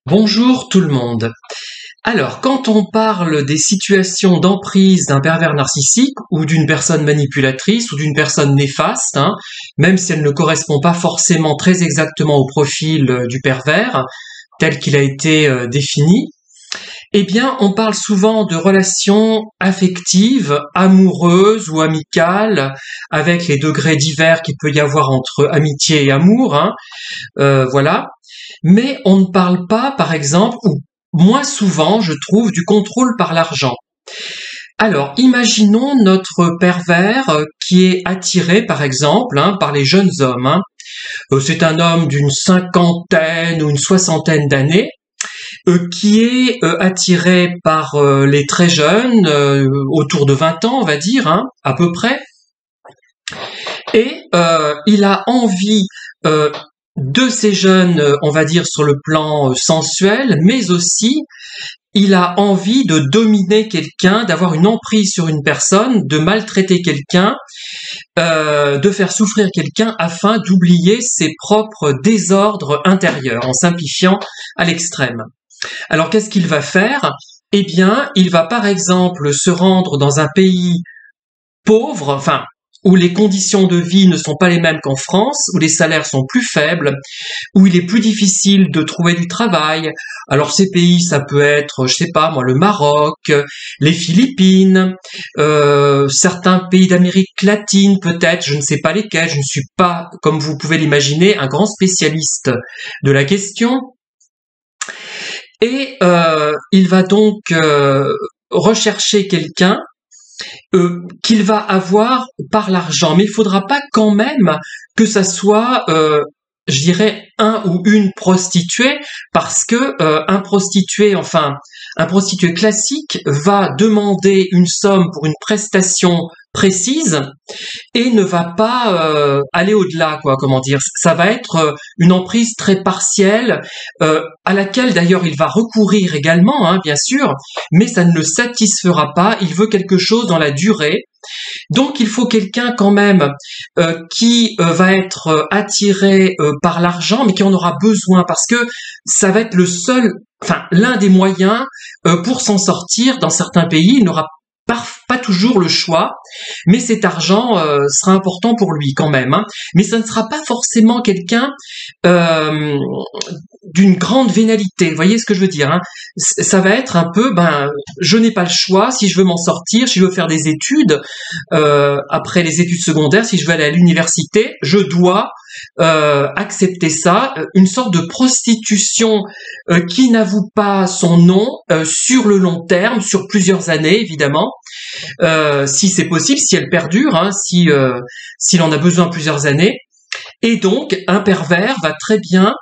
Bonjour tout le monde. Alors, quand on parle des situations d'emprise d'un pervers narcissique ou d'une personne manipulatrice ou d'une personne néfaste, même si elle ne correspond pas forcément très exactement au profil du pervers tel qu'il a été défini, eh bien, on parle souvent de relations affectives, amoureuses ou amicales, avec les degrés divers qu'il peut y avoir entre amitié et amour, voilà. Mais on ne parle pas, par exemple, ou moins souvent, je trouve, du contrôle par l'argent. Alors, imaginons notre pervers qui est attiré, par exemple, par les jeunes hommes. C'est un homme d'une cinquantaine ou une soixantaine d'années qui est attiré par les très jeunes, autour de 20 ans, on va dire, à peu près. Et il a envie de ces jeunes, on va dire, sur le plan sensuel, mais aussi il a envie de dominer quelqu'un, d'avoir une emprise sur une personne, de maltraiter quelqu'un, de faire souffrir quelqu'un afin d'oublier ses propres désordres intérieurs, en simplifiant à l'extrême. Alors qu'est-ce qu'il va faire? Eh bien, il va par exemple se rendre dans un pays pauvre, où les conditions de vie ne sont pas les mêmes qu'en France, où les salaires sont plus faibles, où il est plus difficile de trouver du travail. Alors ces pays, ça peut être, je sais pas moi, le Maroc, les Philippines, certains pays d'Amérique latine peut-être, je ne sais pas lesquels, je ne suis pas, comme vous pouvez l'imaginer, un grand spécialiste de la question. Et il va donc rechercher quelqu'un qu'il va avoir par l'argent. Mais il faudra pas quand même que ça soit, je dirais, un ou une prostituée, parce que un prostitué classique va demander une somme pour une prestation précise et ne va pas aller au-delà, quoi. Comment dire, ça va être une emprise très partielle, à laquelle d'ailleurs il va recourir également, bien sûr, mais ça ne le satisfera pas. Il veut quelque chose dans la durée. Donc il faut quelqu'un quand même qui va être attiré par l'argent, mais qui en aura besoin, parce que ça va être l'un des moyens pour s'en sortir. Dans certains pays, il n'aura pas toujours le choix, mais cet argent sera important pour lui quand même. Mais ça ne sera pas forcément quelqu'un d'une grande vénalité. Vous voyez ce que je veux dire, Ça va être un peu, je n'ai pas le choix. Si je veux m'en sortir, si je veux faire des études, après les études secondaires, si je veux aller à l'université, je dois accepter ça, une sorte de prostitution qui n'avoue pas son nom sur le long terme, sur plusieurs années évidemment, si c'est possible, si elle perdure, s'il en a besoin plusieurs années. Et donc un pervers va très bien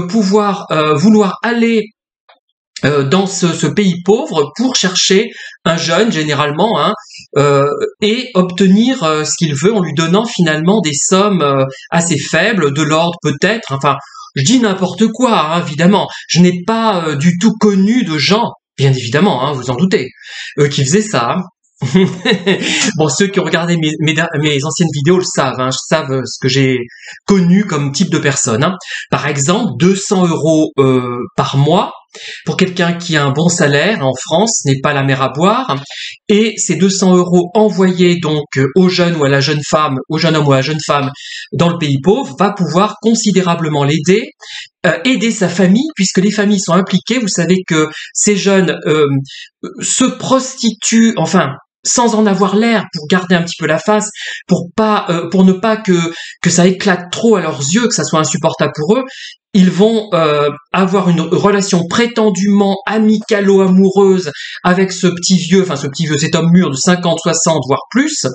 pouvoir vouloir aller dans ce pays pauvre pour chercher un jeune généralement, et obtenir ce qu'il veut en lui donnant finalement des sommes assez faibles, de l'ordre peut-être, je dis n'importe quoi, évidemment, je n'ai pas du tout connu de gens, bien évidemment, vous en doutez, qui faisaient ça. Bon, ceux qui ont regardé mes anciennes vidéos le savent, savent ce que j'ai connu comme type de personne. Par exemple, 200 € par mois pour quelqu'un qui a un bon salaire en France n'est pas la mer à boire, et ces 200 € envoyés donc au jeune ou à la jeune femme, au jeune homme ou à la jeune femme dans le pays pauvre va pouvoir considérablement l'aider, aider sa famille, puisque les familles sont impliquées. Vous savez que ces jeunes se prostituent, sans en avoir l'air, pour garder un petit peu la face, pour ne pas que ça éclate trop à leurs yeux, que ça soit insupportable pour eux. Ils vont avoir une relation prétendument amicalo-amoureuse avec ce petit vieux, cet homme mûr de 50, 60, voire plus,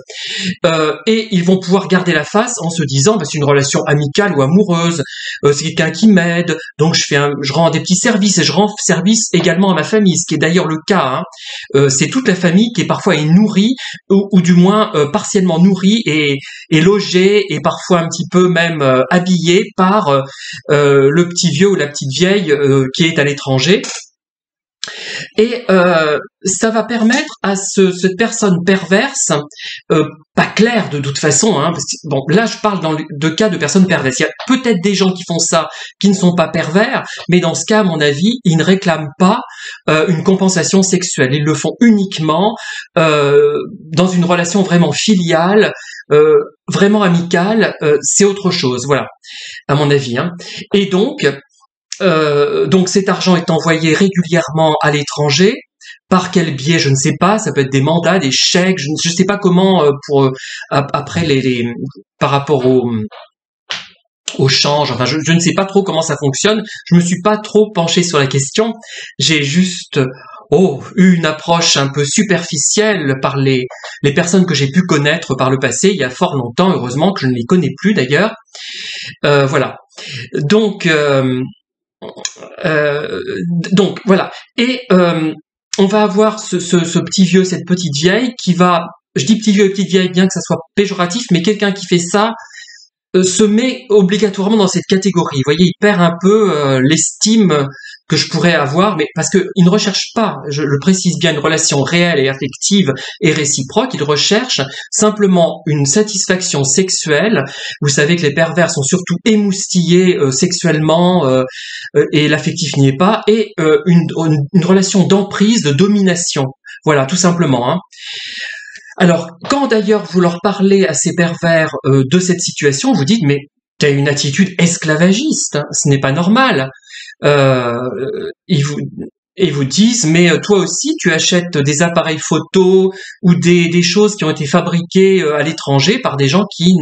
et ils vont pouvoir garder la face en se disant, c'est une relation amicale ou amoureuse, c'est quelqu'un qui m'aide, donc je rends des petits services, et je rends service également à ma famille, ce qui est d'ailleurs le cas, c'est toute la famille qui est parfois nourrie, ou du moins partiellement nourrie et logée, et parfois un petit peu même habillée par le petit vieux ou la petite vieille qui est à l'étranger. Et ça va permettre à cette personne perverse, pas claire de toute façon, hein, parce que, bon, là je parle de cas de personnes perverses. Il y a peut-être des gens qui font ça, qui ne sont pas pervers, mais dans ce cas, à mon avis, ils ne réclament pas une compensation sexuelle. Ils le font uniquement dans une relation vraiment filiale, vraiment amicale. C'est autre chose, voilà, à mon avis. Hein. Et donc cet argent est envoyé régulièrement à l'étranger. Par quel biais, je ne sais pas. Ça peut être des mandats, des chèques. Je ne sais pas comment après par rapport au change. Enfin, je ne sais pas trop comment ça fonctionne. Je me suis pas trop penché sur la question. J'ai juste eu une approche un peu superficielle par les personnes que j'ai pu connaître par le passé. Il y a fort longtemps, heureusement que je ne les connais plus d'ailleurs. Voilà. Donc voilà. Et on va avoir ce petit vieux, cette petite vieille qui va, je dis petit vieux et petite vieille bien que ça soit péjoratif, mais quelqu'un qui fait ça se met obligatoirement dans cette catégorie. Vous voyez, il perd un peu l'estime que je pourrais avoir, mais parce que il ne recherche pas, je le précise bien, une relation réelle et affective et réciproque. Il recherche simplement une satisfaction sexuelle. Vous savez que les pervers sont surtout émoustillés sexuellement et l'affectif n'y est pas, et une relation d'emprise, de domination. Voilà, tout simplement. Hein. Alors, quand d'ailleurs vous leur parlez à ces pervers de cette situation, vous dites, mais tu as une attitude esclavagiste, hein, ce n'est pas normal. Ils vous disent, mais toi aussi tu achètes des appareils photo ou des choses qui ont été fabriquées à l'étranger par des gens qui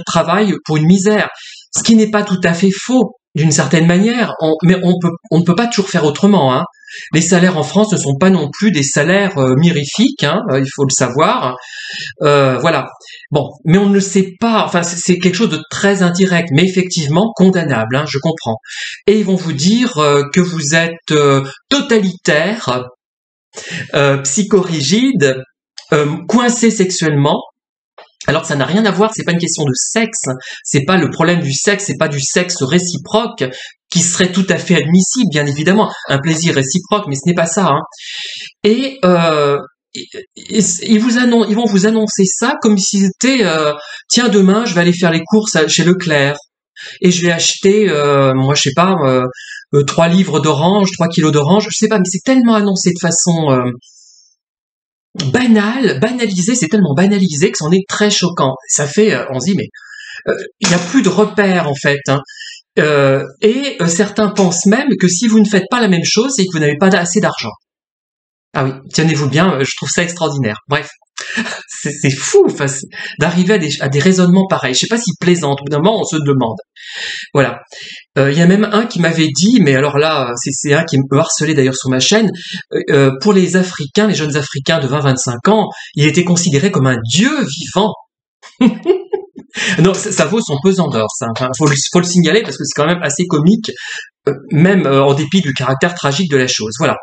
travaillent pour une misère. Ce qui n'est pas tout à fait faux, d'une certaine manière, mais on ne peut pas toujours faire autrement, hein. Les salaires en France ne sont pas non plus des salaires mirifiques, hein, il faut le savoir. Voilà. Bon, mais on ne le sait pas. Enfin, c'est quelque chose de très indirect, mais effectivement condamnable. Hein, je comprends. Et ils vont vous dire que vous êtes totalitaire, psychorigide, coincé sexuellement. Alors que ça n'a rien à voir, c'est pas une question de sexe, c'est pas le problème du sexe, c'est pas du sexe réciproque qui serait tout à fait admissible, bien évidemment, un plaisir réciproque, mais ce n'est pas ça. Hein. Et ils vont vous annoncer ça comme si c'était tiens, demain je vais aller faire les courses chez Leclerc et je vais acheter moi je sais pas 3 livres d'orange, 3 kilos d'orange, je sais pas, mais c'est tellement annoncé de façon banalisé, c'est tellement banalisé que c'en est très choquant. Ça fait, on se dit, mais il n'y a plus de repères en fait. Hein. Et certains pensent même que si vous ne faites pas la même chose, c'est que vous n'avez pas assez d'argent. Ah oui, tenez-vous bien, je trouve ça extraordinaire. Bref, c'est fou d'arriver à des raisonnements pareils. Je sais pas s'ils plaisantent, au bout d'un moment on se demande. Voilà. Il y a même un qui m'avait dit, mais alors là, c'est un qui me harcelait d'ailleurs sur ma chaîne, pour les Africains, les jeunes Africains de 20-25 ans, il était considéré comme un dieu vivant. Non, ça vaut son pesant d'or, ça. Enfin, faut le signaler parce que c'est quand même assez comique, même en dépit du caractère tragique de la chose. Voilà.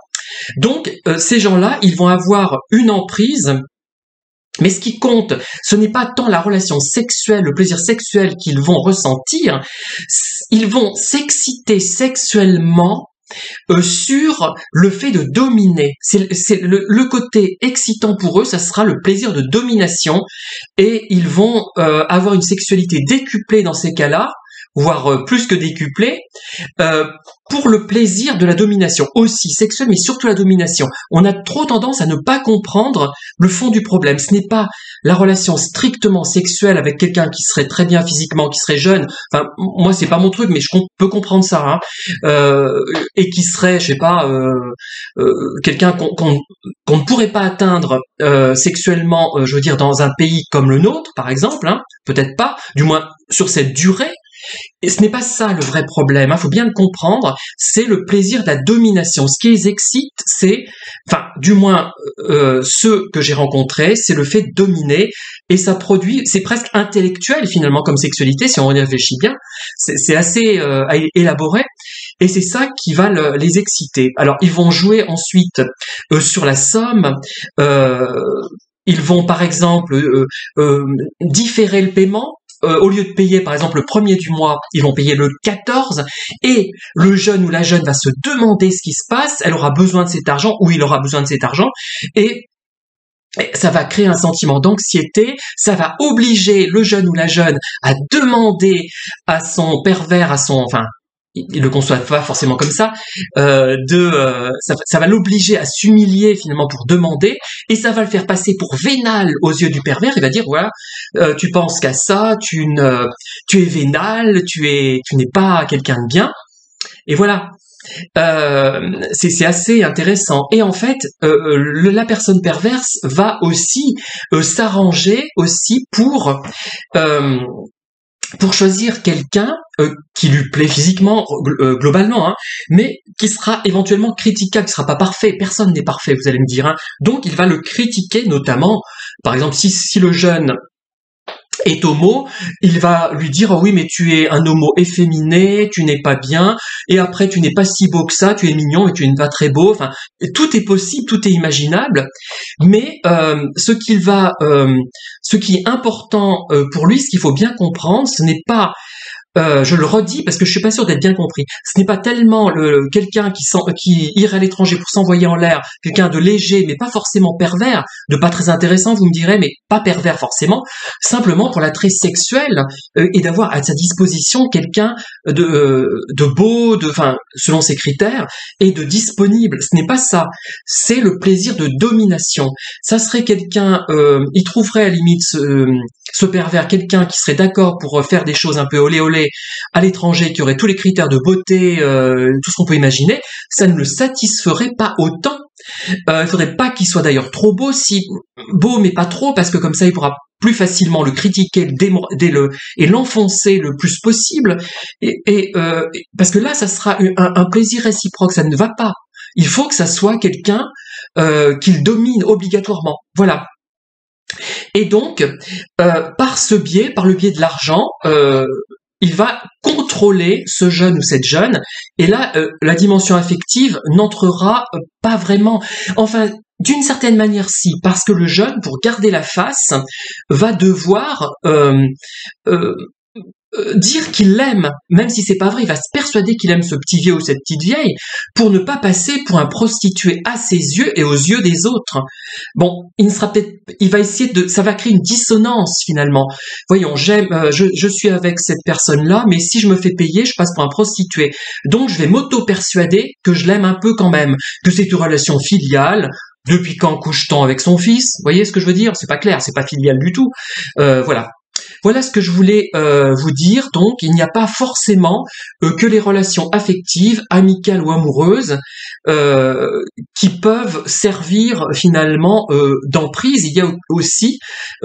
Donc, ces gens-là, ils vont avoir une emprise. Mais ce qui compte, ce n'est pas tant la relation sexuelle, le plaisir sexuel qu'ils vont ressentir, ils vont s'exciter sexuellement sur le fait de dominer. C'est le côté excitant pour eux, ça sera le plaisir de domination, et ils vont avoir une sexualité décuplée dans ces cas-là, voire plus que décuplée, pour le plaisir de la domination, aussi sexuelle, mais surtout la domination. On a trop tendance à ne pas comprendre le fond du problème. Ce n'est pas la relation strictement sexuelle avec quelqu'un qui serait très bien physiquement, qui serait jeune. Enfin, moi, c'est pas mon truc, mais je peux comprendre ça. Hein. Et qui serait, je sais pas, quelqu'un qu'on ne pourrait pas atteindre sexuellement, je veux dire, dans un pays comme le nôtre, par exemple. Hein, peut-être pas, du moins sur cette durée. Et ce n'est pas ça le vrai problème, il faut bien le comprendre, c'est le plaisir de la domination. Ce qui les excite, c'est, enfin, du moins ceux que j'ai rencontrés, c'est le fait de dominer, et ça produit, c'est presque intellectuel finalement comme sexualité, si on y réfléchit bien, c'est assez élaboré, et c'est ça qui va les exciter. Alors ils vont jouer ensuite sur la somme, ils vont par exemple différer le paiement. au lieu de payer par exemple le 1er du mois, ils vont payer le 14, et le jeune ou la jeune va se demander ce qui se passe, elle aura besoin de cet argent, ou il aura besoin de cet argent, et ça va créer un sentiment d'anxiété, ça va obliger le jeune ou la jeune à demander à son pervers, enfin, il le conçoit pas forcément comme ça, ça va l'obliger à s'humilier finalement pour demander, et ça va le faire passer pour vénal aux yeux du pervers. Il va dire voilà, tu penses qu'à ça, tu es vénal, tu n'es pas quelqu'un de bien, et voilà. C'est assez intéressant, et en fait la personne perverse va aussi s'arranger aussi pour choisir quelqu'un qui lui plaît physiquement, globalement, hein, mais qui sera éventuellement critiquable, qui sera pas parfait. Personne n'est parfait, vous allez me dire, hein. Donc il va le critiquer, notamment, par exemple, si le jeune est homo, il va lui dire oh oui mais tu es un homo efféminé, tu n'es pas bien, et après tu n'es pas si beau que ça, tu es mignon mais tu n'es pas très beau, enfin tout est possible, tout est imaginable, mais ce qui est important pour lui, ce qu'il faut bien comprendre, ce n'est pas je le redis parce que je suis pas sûr d'être bien compris. Ce n'est pas tellement quelqu'un qui irait à l'étranger pour s'envoyer en l'air, quelqu'un de léger mais pas forcément pervers, de pas très intéressant, vous me direz, mais pas pervers forcément, simplement pour l'attrait sexuel et d'avoir à sa disposition quelqu'un de beau, enfin selon ses critères, et de disponible. Ce n'est pas ça. C'est le plaisir de domination. Ça serait quelqu'un, il trouverait à la limite ce pervers, quelqu'un qui serait d'accord pour faire des choses un peu olé olé à l'étranger, qui aurait tous les critères de beauté, tout ce qu'on peut imaginer, ça ne le satisferait pas autant. Il faudrait pas qu'il soit d'ailleurs trop beau, beau mais pas trop, parce que comme ça il pourra plus facilement le critiquer, et l'enfoncer le plus possible, parce que là ça sera un plaisir réciproque, ça ne va pas. Il faut que ça soit quelqu'un qu'il domine obligatoirement. Voilà. Et donc, par le biais de l'argent, il va contrôler ce jeune ou cette jeune, et là, la dimension affective n'entrera pas vraiment. Enfin, d'une certaine manière, si, parce que le jeune, pour garder la face, va devoir dire qu'il l'aime, même si c'est pas vrai, il va se persuader qu'il aime ce petit vieux ou cette petite vieille, pour ne pas passer pour un prostitué à ses yeux et aux yeux des autres. Bon, il va essayer ça va créer une dissonance finalement. Voyons, je suis avec cette personne-là, mais si je me fais payer, je passe pour un prostitué. Donc je vais m'auto-persuader que je l'aime un peu quand même, que c'est une relation filiale. Depuis quand couche-t-on avec son fils? Vous voyez ce que je veux dire? C'est pas clair, c'est pas filial du tout. Voilà. Voilà ce que je voulais vous dire. Donc, il n'y a pas forcément que les relations affectives, amicales ou amoureuses, qui peuvent servir finalement d'emprise. Il y a aussi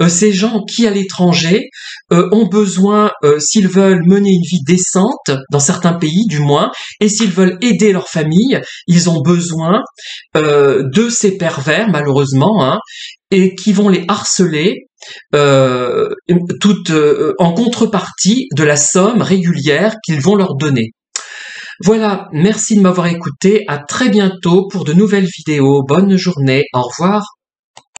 ces gens qui, à l'étranger, ont besoin, s'ils veulent mener une vie décente, dans certains pays du moins, et s'ils veulent aider leur famille, ils ont besoin de ces pervers, malheureusement, hein, et qui vont les harceler, en contrepartie de la somme régulière qu'ils vont leur donner. Voilà, merci de m'avoir écouté, à très bientôt pour de nouvelles vidéos, bonne journée, au revoir.